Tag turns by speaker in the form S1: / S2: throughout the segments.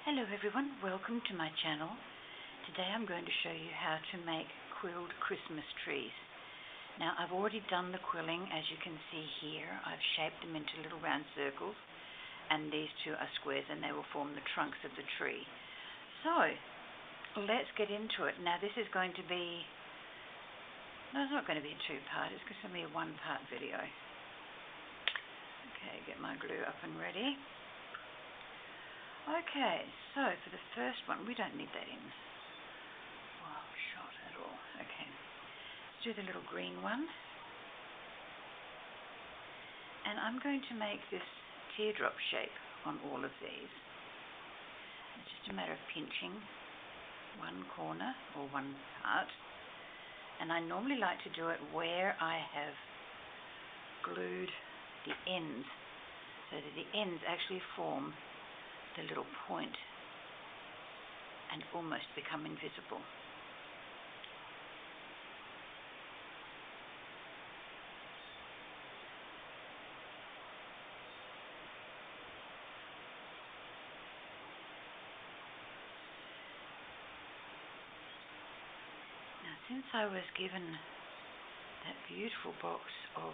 S1: Hello everyone, welcome to my channel. Today I'm going to show you how to make quilled Christmas trees. Now I've already done the quilling, as you can see here. I've shaped them into little round circles, and these two are squares and they will form the trunks of the tree. So let's get into it. Now this is going to be, no, it's not going to be a two-part, it's going to be a one-part video. Okay, get my glue up and ready. Okay, so for the first one, we don't need that in one shot at all. Okay, let's do the little green one. And I'm going to make this teardrop shape on all of these. It's just a matter of pinching one corner or one part. And I normally like to do it where I have glued the ends, so that the ends actually form the little point and almost become invisible. Now, since I was given that beautiful box of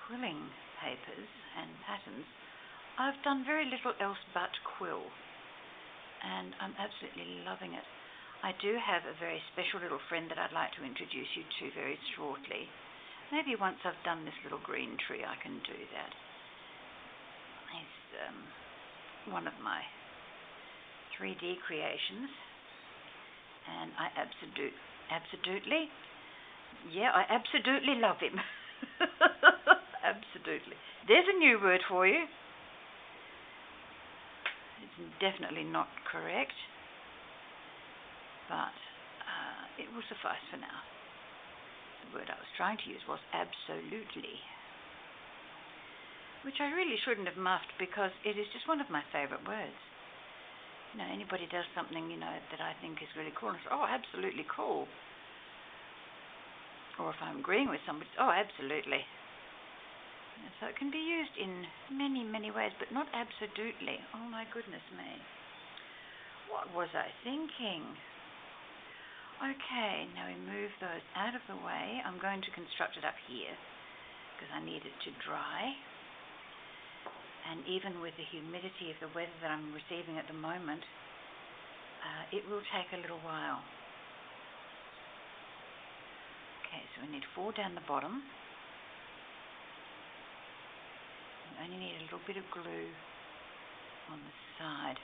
S1: quilling papers and patterns, I've done very little else but quill, and I'm absolutely loving it. I do have a very special little friend that I'd like to introduce you to very shortly. Maybe once I've done this little green tree I can do that. He's one of my 3D creations, and I absolutely love him. Absolutely. There's a new word for you. It's definitely not correct, but it will suffice for now. The word I was trying to use was absolutely, which I really shouldn't have muffed, because it is just one of my favorite words. You know, anybody does something, you know, that I think is really cool, and I say, oh, absolutely cool. Or if I'm agreeing with somebody, oh, absolutely. So it can be used in many, many ways, but not absolutely. Oh my goodness me. What was I thinking? Okay, now we move those out of the way. I'm going to construct it up here because I need it to dry. And even with the humidity of the weather that I'm receiving at the moment, it will take a little while. Okay, so we need 4 down the bottom. I only need a little bit of glue on the side.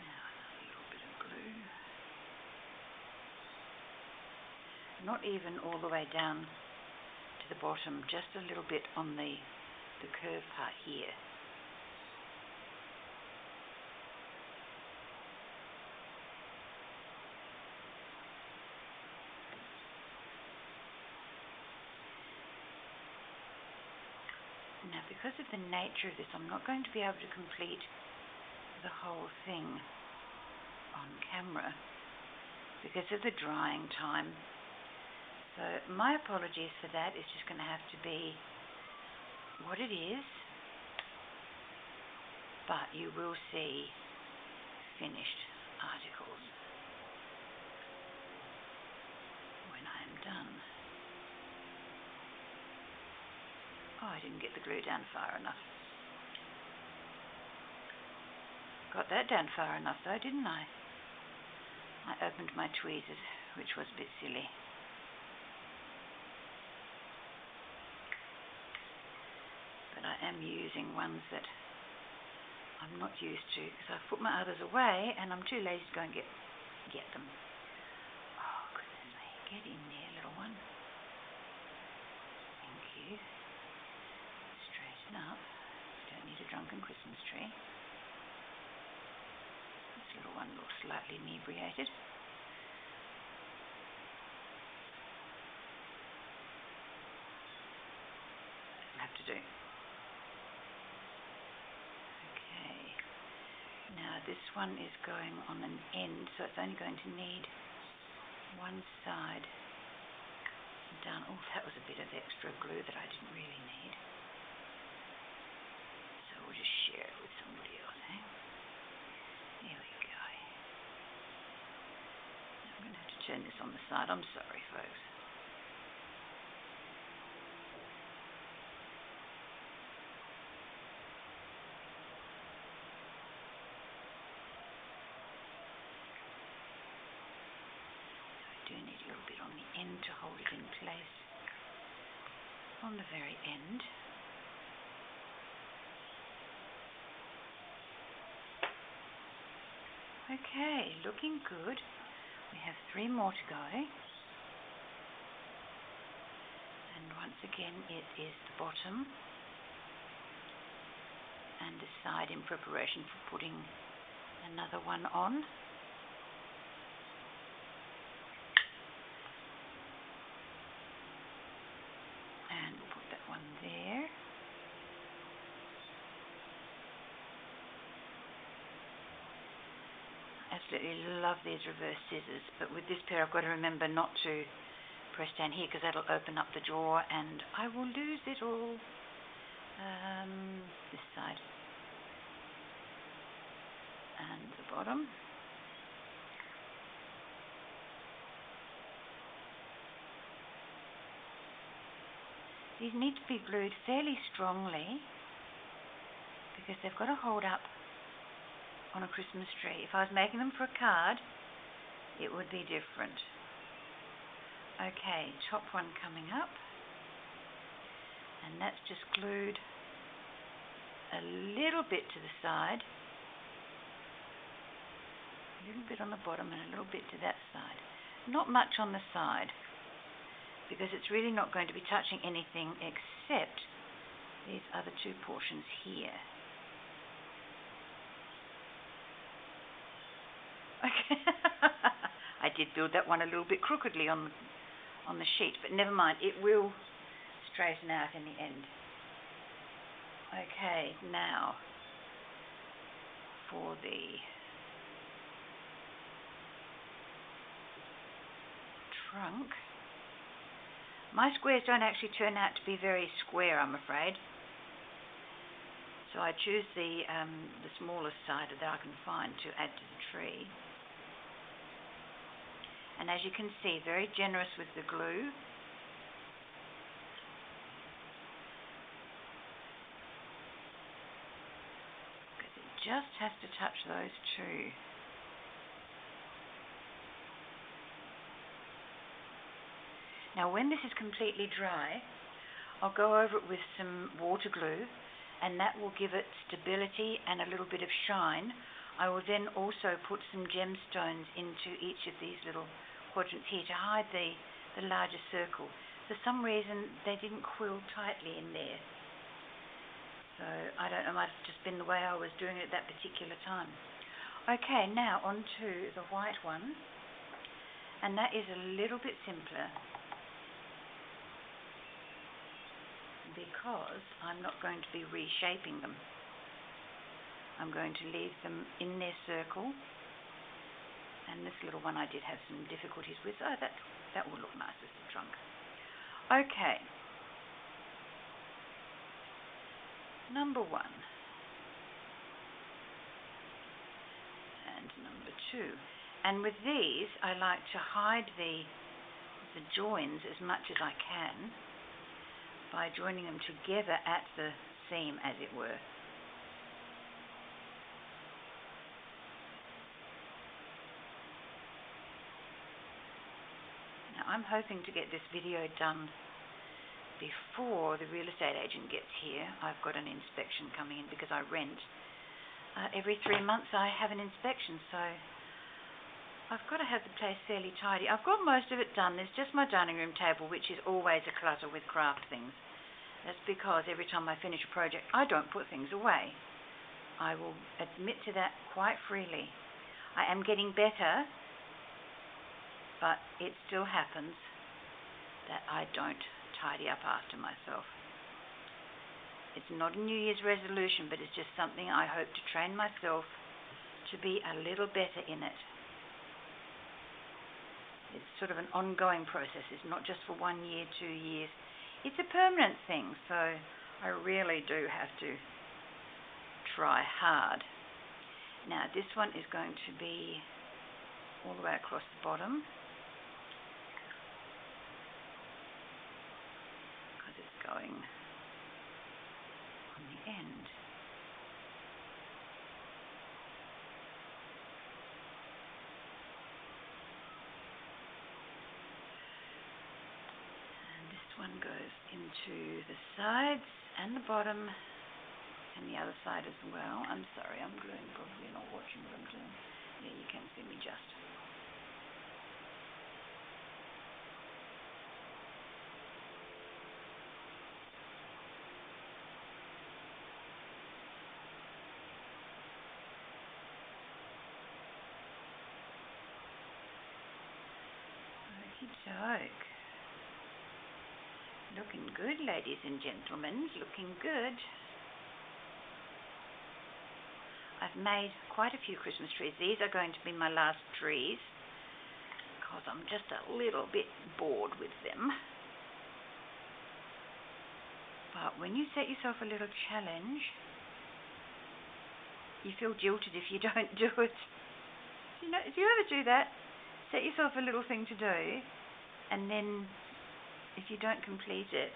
S1: Now a little bit of glue. Not even all the way down to the bottom, just a little bit on the curved part here. Now, because of the nature of this, I'm not going to be able to complete the whole thing on camera because of the drying time. So my apologies for that. It's just going to have to be what it is, but you will see finished articles when I am done. Oh, I didn't get the glue down far enough. Got that down far enough though, didn't I? I opened my tweezers, which was a bit silly. But I am using ones that I'm not used to because I've put my others away and I'm too lazy to go and get them. Oh, goodness me. Get in there, little one. Thank you. Straighten up. You don't need a drunken Christmas tree. This little one looks slightly inebriated. That'll have to do. this one is going on an end, so it's only going to need one side done. Oh, that was a bit of extra glue that I didn't really need. So we'll just share it with somebody else, eh? There we go. I'm going to have to turn this on the side. I'm sorry, folks. Do need a little bit on the end to hold it in place on the very end. Okay, looking good. We have 3 more to go. And once again, it is the bottom and the side in preparation for putting another one on. There. Absolutely love these reverse scissors, but with this pair I've got to remember not to press down here because that'll open up the drawer and I will lose it all. This side and the bottom. These need to be glued fairly strongly because they've got to hold up on a Christmas tree. If I was making them for a card, it would be different. Okay, top one coming up. And that's just glued a little bit to the side, a little bit on the bottom and a little bit to that side. Not much on the side, because it's really not going to be touching anything except these other 2 portions here. Okay. I did build that one a little bit crookedly on the sheet, but never mind, it will straighten out in the end. Okay, now for the trunk. My squares don't actually turn out to be very square, I'm afraid. So I choose the smallest side that I can find to add to the tree. And as you can see, very generous with the glue. Because it just has to touch those 2. Now when this is completely dry, I'll go over it with some water glue and that will give it stability and a little bit of shine. I will then also put some gemstones into each of these little quadrants here to hide the larger circle. For some reason they didn't quill tightly in there. So I don't know, it might have just been the way I was doing it at that particular time. Okay, now on to the white one. And that is a little bit simpler, because I'm not going to be reshaping them. I'm going to leave them in their circle. And this little one I did have some difficulties with. Oh, that will look nice as the trunk. Okay. Number 1. And number 2. And with these, I like to hide the joins as much as I can by joining them together at the seam, as it were. Now I'm hoping to get this video done before the real estate agent gets here. I've got an inspection coming in because I rent. Every 3 months I have an inspection, so I've got to have the place fairly tidy. I've got most of it done. There's just my dining room table, which is always a clutter with craft things. That's because every time I finish a project, I don't put things away. I will admit to that quite freely. I am getting better, but it still happens that I don't tidy up after myself. It's not a New Year's resolution, but it's just something I hope to train myself to be a little better in it. It's sort of an ongoing process. It's not just for 1 year, 2 years. It's a permanent thing, so I really do have to try hard. Now this one is going to be all the way across the bottom because it's going on the end. One goes into the sides and the bottom and the other side as well. I'm sorry, I'm gluing, probably not watching what I'm doing. Yeah, you can see me just. Okey-doke. Looking good, ladies and gentlemen, looking good. I've made quite a few Christmas trees. These are going to be my last trees because I'm just a little bit bored with them. But when you set yourself a little challenge, you feel jilted if you don't do it. You know, if you ever do that, set yourself a little thing to do, and then if you don't complete it,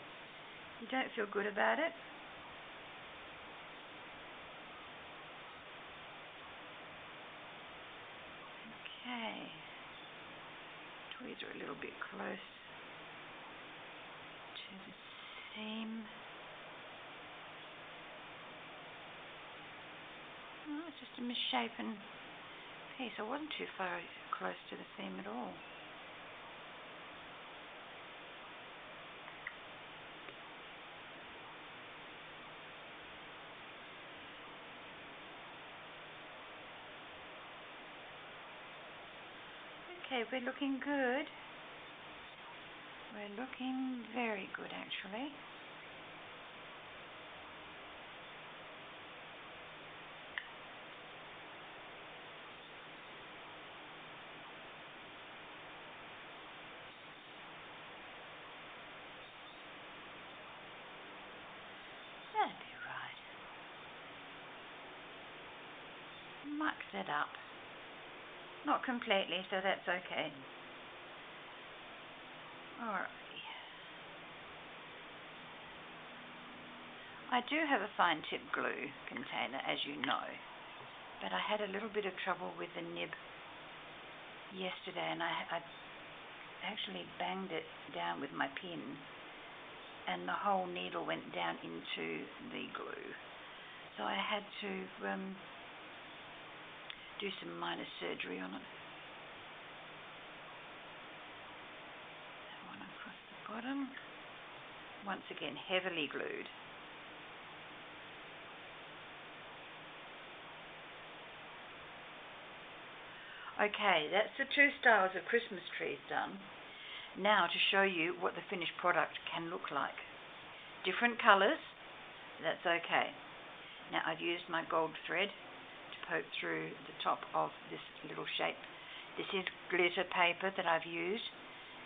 S1: you don't feel good about it. Okay. Toys are a little bit close to the seam. Oh, it's just a misshapen piece. I wasn't too far close to the seam at all. Okay, we're looking good. We're looking very good, actually. That'd be right. Mucked it up. Not completely, so that's okay. Alrighty. I do have a fine tip glue container, as you know, but I had a little bit of trouble with the nib yesterday, and I actually banged it down with my pin, and the whole needle went down into the glue. So I had to do some minor surgery on it. That one across the bottom. Once again, heavily glued. Okay, that's the two styles of Christmas trees done. Now to show you what the finished product can look like. Different colours, that's okay. Now I've used my gold thread to poke through the top of this little shape. This is glitter paper that I've used.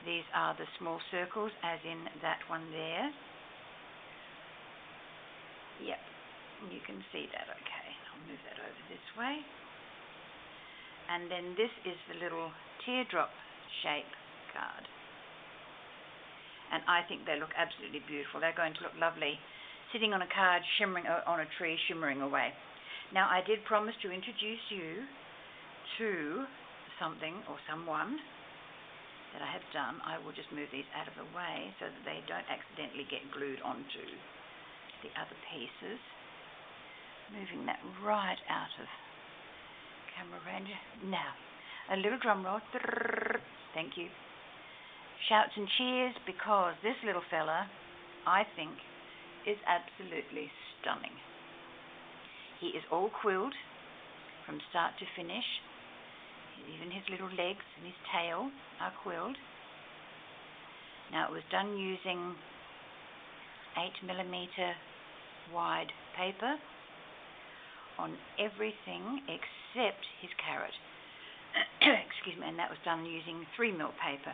S1: These are the small circles, as in that one there. Yep, you can see that okay. I'll move that over this way. And then this is the little teardrop shape card. And I think they look absolutely beautiful. They're going to look lovely sitting on a card, shimmering on a tree, shimmering away. Now, I did promise to introduce you to something or someone that I have done. I will just move these out of the way so that they don't accidentally get glued onto the other pieces. Moving that right out of camera range. Now, a little drum roll. Thank you. Shouts and cheers, because this little fella, I think, is absolutely stunning. He is all quilled from start to finish. Even his little legs and his tail are quilled. Now, it was done using 8mm wide paper. on everything except his carrot. Excuse me, and that was done using 3mm paper.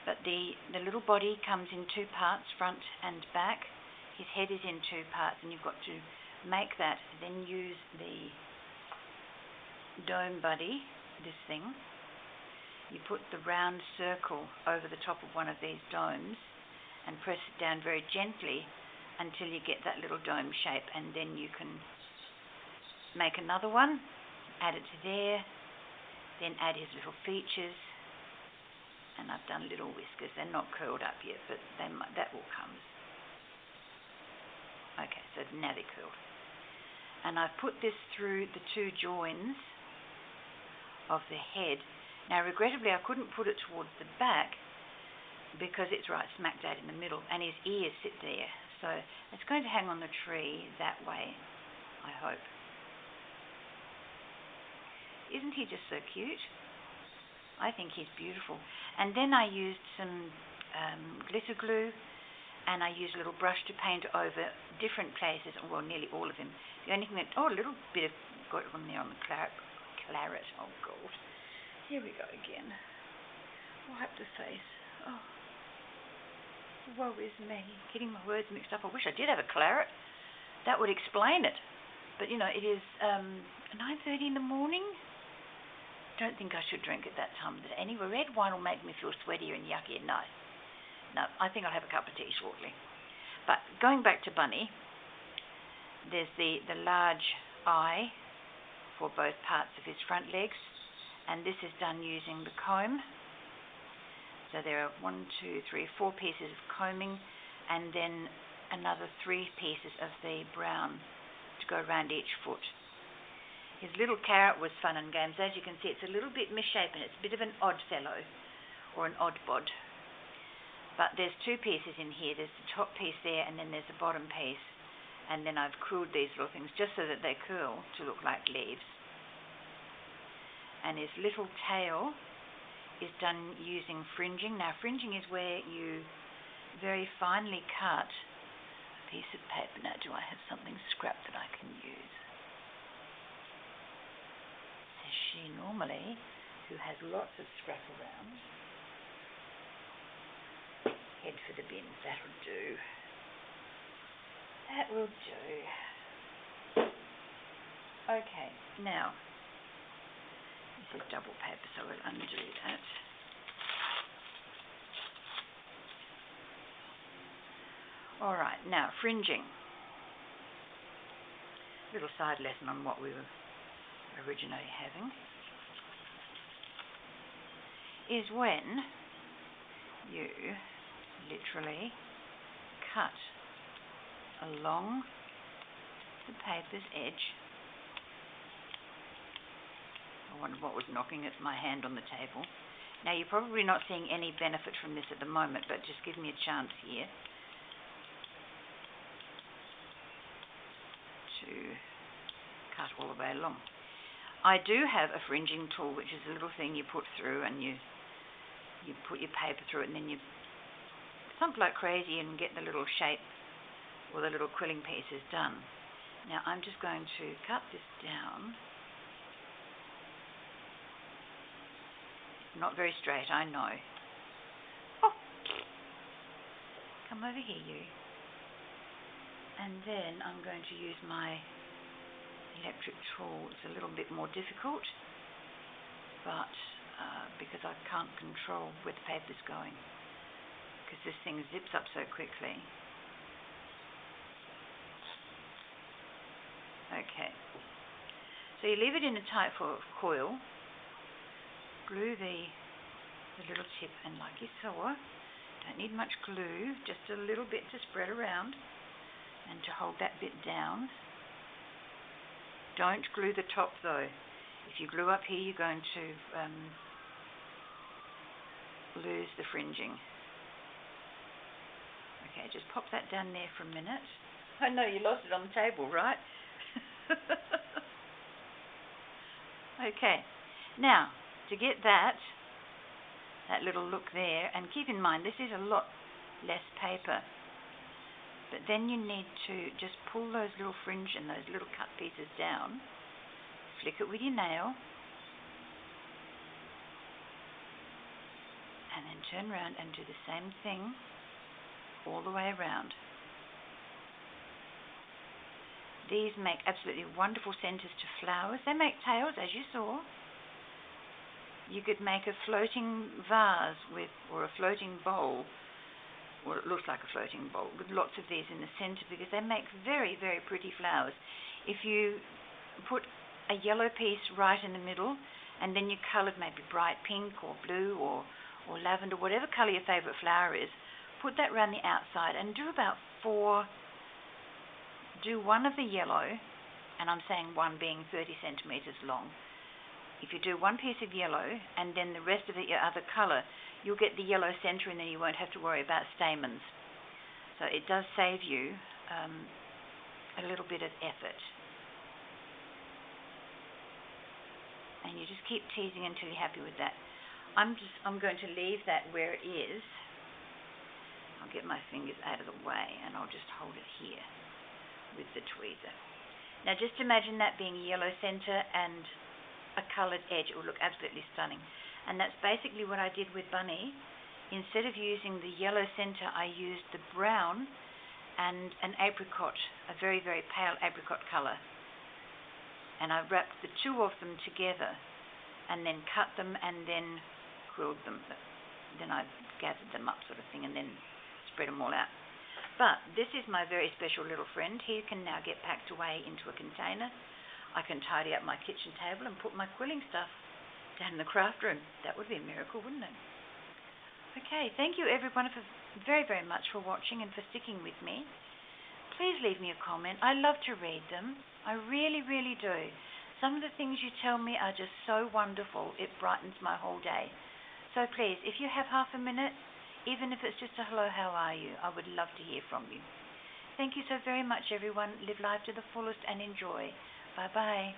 S1: But the little body comes in 2 parts, front and back. His head is in 2 parts, and you've got to make that, then use the dome buddy, this thing. You put the round circle over the top of one of these domes and press it down very gently until you get that little dome shape, and then you can make another one, add it to there, then add his little features, and I've done little whiskers. They're not curled up yet, but that will come. Okay, so now they're curled. And I've put this through the 2 joins of the head. Now, regrettably, I couldn't put it towards the back because it's right smack dab in the middle, and his ears sit there. So it's going to hang on the tree that way, I hope. Isn't he just so cute? I think he's beautiful. And then I used some glitter glue, and I used a little brush to paint over different places, well, nearly all of them. The only thing that, a little bit of, got on there on the claret. Oh, God. Here we go again. Wipe the face. Oh, woe is me. Getting my words mixed up. I wish I did have a claret. That would explain it. But, you know, it is 9:30 in the morning. Don't think I should drink at that time of the day. Anyway, red wine will make me feel sweatier and yuckier. No, I think I'll have a cup of tea shortly. But going back to Bunny, there's the large eye for both parts of his front legs, and this is done using the comb. So there are 1, 2, 3, 4 pieces of combing, and then another 3 pieces of the brown to go around each foot. His little carrot was fun and games. As you can see, it's a little bit misshapen. It's a bit of an odd fellow, or an odd bod. But there's 2 pieces in here. There's the top piece there, and then there's the bottom piece. And then I've quilled these little things just so that they curl to look like leaves. And his little tail is done using fringing. Now, fringing is where you very finely cut a piece of paper. Now, do I have something scrapped that I can use? Says she normally, who has lots of scrap around. Head for the bins, that'll do. That will do. Okay, now, this is double paper, so we'll undo that. Alright, now, fringing. Little side lesson on what we were originally having. Is when you literally cut along the paper's edge. I wonder what was knocking at my hand on the table. Now, you're probably not seeing any benefit from this at the moment, but just give me a chance here to cut all the way along. I do have a fringing tool, which is a little thing you put through, and you put your paper through it, and then you thump like crazy and get the little shape or the little quilling pieces done. Now, I'm just going to cut this down. Not very straight, I know. Oh, come over here, you. And then I'm going to use my electric tool. It's a little bit more difficult, but because I can't control where the paper's going, because this thing zips up so quickly. Okay, so you leave it in a tight coil, glue the little tip, and like you saw, don't need much glue, just a little bit to spread around and to hold that bit down. Don't glue the top though. If you glue up here, you're going to lose the fringing. Okay, just pop that down there for a minute. I know you lost it on the table, right? Okay, now to get that little look there, and keep in mind this is a lot less paper But then you need to just pull those little fringe and those little cut pieces down, flick it with your nail, and then turn around and do the same thing all the way around. These make absolutely wonderful centers to flowers. They make tails, as you saw. You could make a floating vase or a floating bowl, or it looks like a floating bowl, with lots of these in the center because they make very, very pretty flowers. If you put a yellow piece right in the middle, and then you colored maybe bright pink or blue or lavender, whatever color your favorite flower is, put that around the outside and do about 4. Do one of the yellow, and I'm saying one being 30 centimeters long. If you do one piece of yellow and then the rest of it your other color, you'll get the yellow center and then you won't have to worry about stamens. So it does save you a little bit of effort. And you just keep teasing until you're happy with that. I'm going to leave that where it is. I'll get my fingers out of the way and I'll just hold it here with the tweezer. Now just imagine that being a yellow center and a colored edge. It will look absolutely stunning. And that's basically what I did with Bunny. Instead of using the yellow center, I used the brown and an apricot, a very, very pale apricot color. And I wrapped the two of them together and then cut them and then quilled them. Then I gathered them up sort of thing and then spread them all out. But this is my very special little friend. He can now get packed away into a container. I can tidy up my kitchen table and put my quilling stuff down in the craft room. That would be a miracle, wouldn't it? Okay, thank you everyone very, very much for watching and for sticking with me. Please leave me a comment. I love to read them. I really, really do. Some of the things you tell me are just so wonderful. It brightens my whole day. So please, if you have half a minute, even if it's just a hello, how are you? I would love to hear from you. Thank you so very much, everyone. Live life to the fullest and enjoy. Bye-bye.